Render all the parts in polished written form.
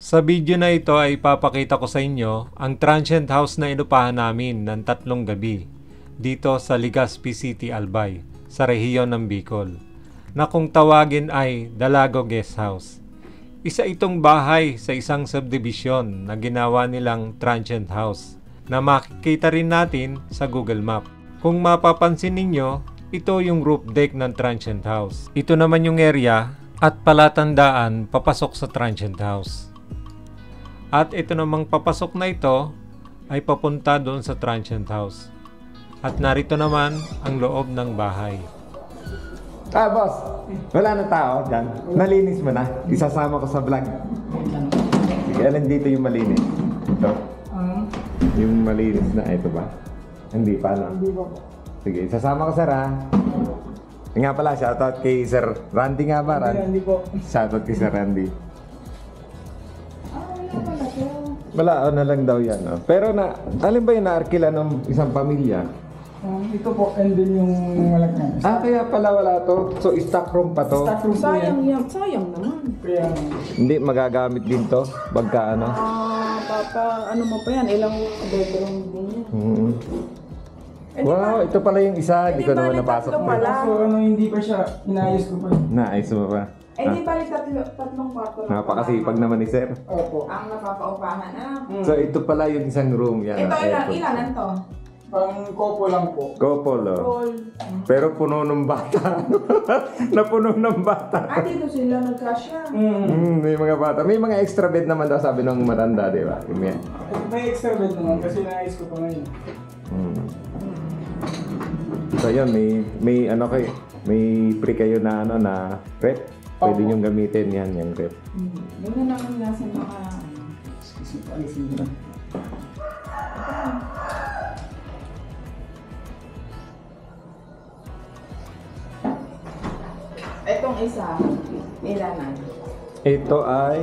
Sa video na ito ay ipapakita ko sa inyo ang transient house na inupahan namin ng 3 gabi dito sa Legazpi City, Albay, sa rehiyon ng Bicol, na kung tawagin ay Dalago Guest House. Isa itong bahay sa isang subdivision na ginawa nilang transient house na makikita rin natin sa Google Map. Kung mapapansin ninyo, ito yung roof deck ng transient house. Ito naman yung area at palatandaan papasok sa transient house. At ito namang papasok na ito ay papunta doon sa transient house. At narito naman ang loob ng bahay. Boss, wala na tao dyan. Nalinis mo na. Isasama ko sa vlog. Sige, alin dito yung malinis? Ito? Yung malinis na, ito ba? Hindi pa, no? Hindi po. Sige, isasama ko, sir, ha? Nga pala, shoutout kay Sir Randy nga ba? Hindi po. Shoutout kay Sir Randy. Wala na lang daw yan, no? Pero alin ba yung naarkila ng isang pamilya? Ito po, and then yung malaki. Kaya pala wala to. So, stock room pa to. Stock room po Sayang yan. yan, sayang naman. Kaya, Hindi magagamit din to. Pagka ano. Papa, ano mo pa yan, ilang bedroom din yan. Mm-hmm. Eh, di Wow, ba- ito pala yung isa. Hindi ko di ba naman may napasok. tatlo pala? so hindi pa siya, inayos ko pa. Naayos mo pa. Eh, di balik tatlong kwarto lang. Napakasipag naman ni Sir. Opo. Ang napapaupahan na. So, ito pala yung isang room. Yan, Ito, aircon. ilanan to? Pang kopo lang po. Couple, oh. All. Pero puno ng bata. Napuno ng bata. Dito sila nagkasya. May mga bata. May mga extra bed naman daw, sabi ng matanda, di ba? May extra bed naman kasi inayos ko pa ngayon. So, yun, may ano kayo, may free kayo na ano na rep. Pwede nyo gamitin yan, yung rep. Ganyan naman nga sa mga... Alisin ko na. Itong isa, ilanan. Ito ay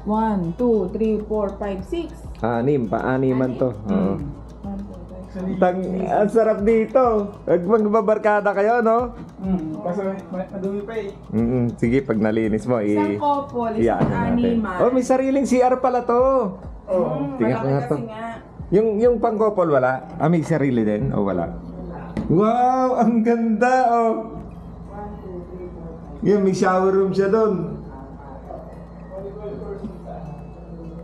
1, 2, 3, 4, 5, 6. paaniman to. Oo. Ang sarap dito. Magbabarkada kayo, no? Kaso madumi pa eh. Sige, pag nalinis mo, Isang couple, isang i-ano natin. animal. Oh, may sariling CR pala to. Tingnan ko nga to. Kasi nga, Yung pang-couple wala? May sarili din o wala? Wow, ang ganda, oh. Yan, may shower room siya doon.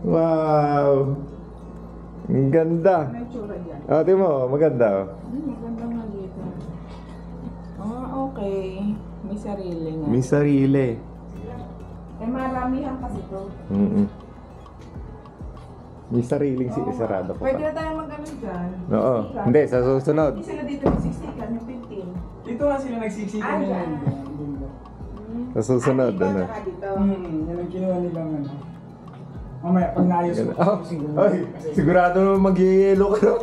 Wow. Ang ganda. may tsura dyan. Tingnan mo, maganda, oh. Maganda nga dito. Okay. May sarili nga. May sarili. Eh, maramihan kasi to. May sariling sarado ko Pwede pa. na tayo mag-ano dyan. Oo. Siksikan. Hindi, sa susunod. Hindi sila dito magsiksikan, yung 15. Dito nga sila nagsisikan nila. Dyan. Sa susunod, Iba ano. na dito. Yan ang kinuha nilang ano. Mamaya, pag naayos ko, siguro. Ay, sigurado naman mag-yelo ka.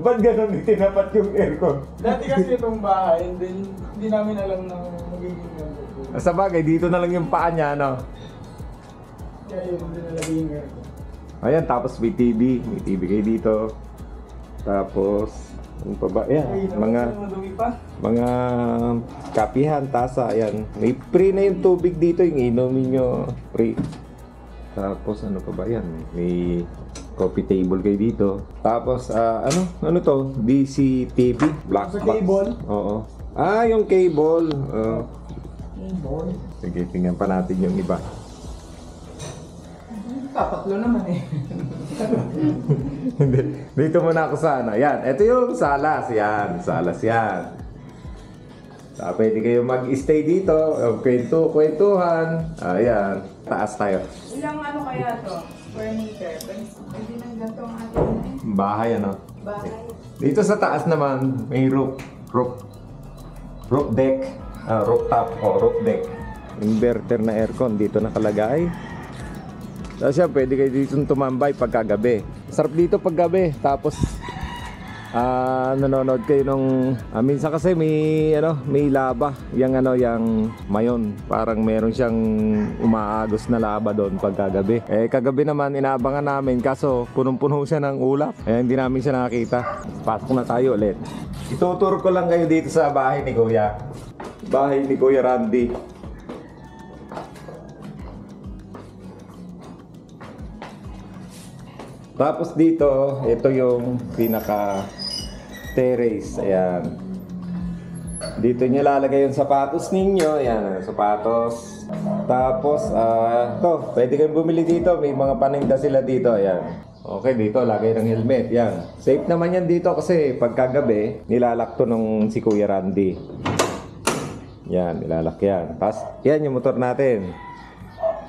Ba't ganun tinapat yung aircon? Dati kasi itong bahay, and then hindi namin alam na magiging ganito. Sa bagay, dito na lang yung paa niya, no? Kaya yun, hindi nalagay yung aircon. Ayan, tapos may TV. May TV kayo dito. Tapos, ano pa ba? Ayan, Ay, madumi pa. mga kapihan, tasa, ayan. May free na yung tubig dito, yung inumin nyo, free. Tapos, ano pa ba yan? May coffee table kayo dito. Tapos, ano to? DC-TV, black Sa box. cable? Oo. Yung cable. Cable? Sige, tingnan pa natin yung iba. Tatlo naman eh. Hindi. Dito muna ako sa ano. Yan. Ito yung salas. Yan. Salas yan. Pwede kayo mag-stay dito. Kwentuhan. Ayan. Taas tayo. Ilang ano kaya to? Square meter? Pwede nang ganito ang ating Bahay ano. bahay. Dito sa taas naman, may roof deck. Rooftop o roof deck. Inverter na aircon. Dito nakalagay. Tapos yan, pwede kayo dito tumambay pagkagabi. Sarap dito paggabi. Tapos, nanonood kayo nung... minsan kasi may laba. Yang mayon. Parang meron siyang umaagos na laba doon pagkagabi. Kagabi naman, inaabangan namin. Kaso, punong-puno siya ng ulap. Hindi namin siya nakakita. Pasok na tayo ulit. Ituturo ko lang kayo dito sa bahay ni Kuya. Bahay ni Kuya Randy. Tapos dito, ito yung pinaka terrace. Ayan. Dito nyo lalagay yung sapatos ninyo. Ayan, sapatos. Tapos, to, pwede kayong bumili dito. May mga paninda sila dito. Ayan. Okay, dito, lagay ng helmet. Yan. Safe naman yan dito kasi pagkagabi, nilalak to nung si Kuya Randy. Yan, nilalak yan. Tapos, yan yung motor natin.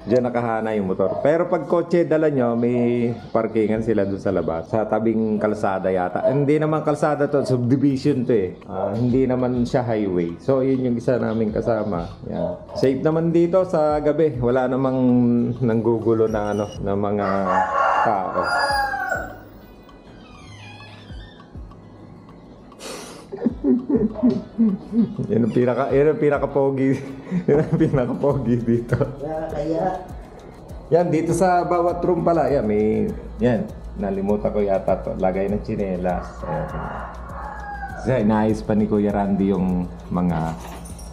Diyan nakahana yung motor. Pero pag kotse dala nyo, may parkingan sila doon sa labas. Sa tabing kalsada yata. Hindi naman kalsada to, subdivision to eh. Hindi naman siya highway. So yun yung isa namin kasama. Yan. Safe naman dito sa gabi. Wala namang nanggugulo na ano, na mga tao. Yan ang pinaka-pogi. Yan ang pinaka-pogi dito. Yan, dito sa bawat room pala. Yan, may... Yan, nalimutan ko yata to. Lagay ng tsinelas. Ayan. Kasi inaayos pa ni Kuya Randy yung mga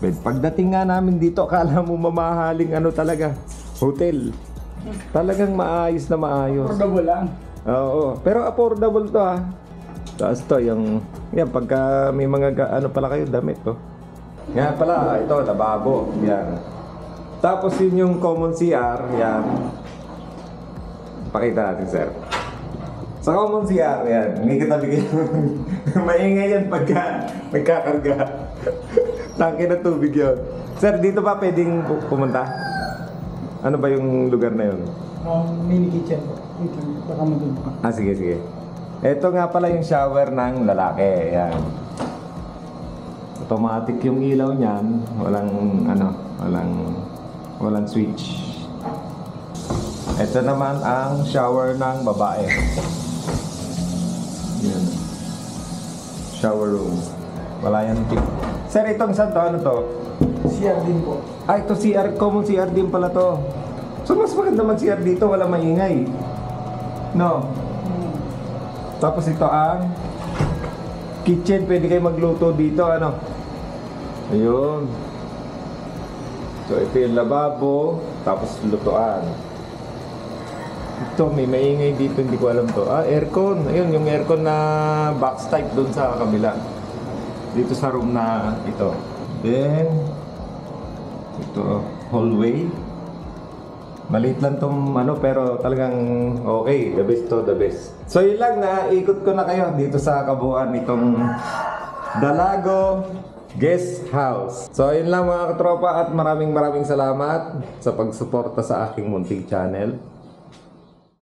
bed. Pagdating nga namin dito, akala mo mamahaling ano talaga. Hotel. Talagang maayos na maayos. Affordable lang. Oo, pero affordable to ha. Tapos to, yung... Yan, pagka may mga ano pala kayo, damit to. Yan pala, ito, lababo. Yan. Tapos yun yung common CR. Yan. Pakita natin, sir. Sa common CR, yan. Hindi kita bigyan. Maingay yan pagka nagkakarga. Tangke na tubig yun. Sir, dito pa pwedeng pumunta? Ano ba yung lugar na yun? Mini kitchen po. Wait lang, baka maganda pa. Sige, sige. Ito nga pala yung shower ng lalaki. Yan. Automatic yung ilaw niyan. Walang walang switch. Ito naman ang shower ng babae. Yan. Shower room. Wala yan. Sir, itong saan to? Ano to? CR din po. Ito CR. Common CR din pala to. So mas maganda mag-CR dito. Wala maingay. No? Tapos ito ang kitchen. Pwede kayo magluto dito. Ano? Ayun. So ito yung lababo. Tapos lutuan. Ito may maingay dito. Hindi ko alam to. Aircon. Ayun yung aircon na box type dun sa kabila. Dito sa room na ito. Then ito hallway. Maliit lang tong ano, pero talagang okay. The best to the best. So yun lang, ikot ko na kayo dito sa kabuuan nitong Dalago Guest House. So yun lang mga katropa, at maraming salamat sa pagsuporta sa aking munting channel.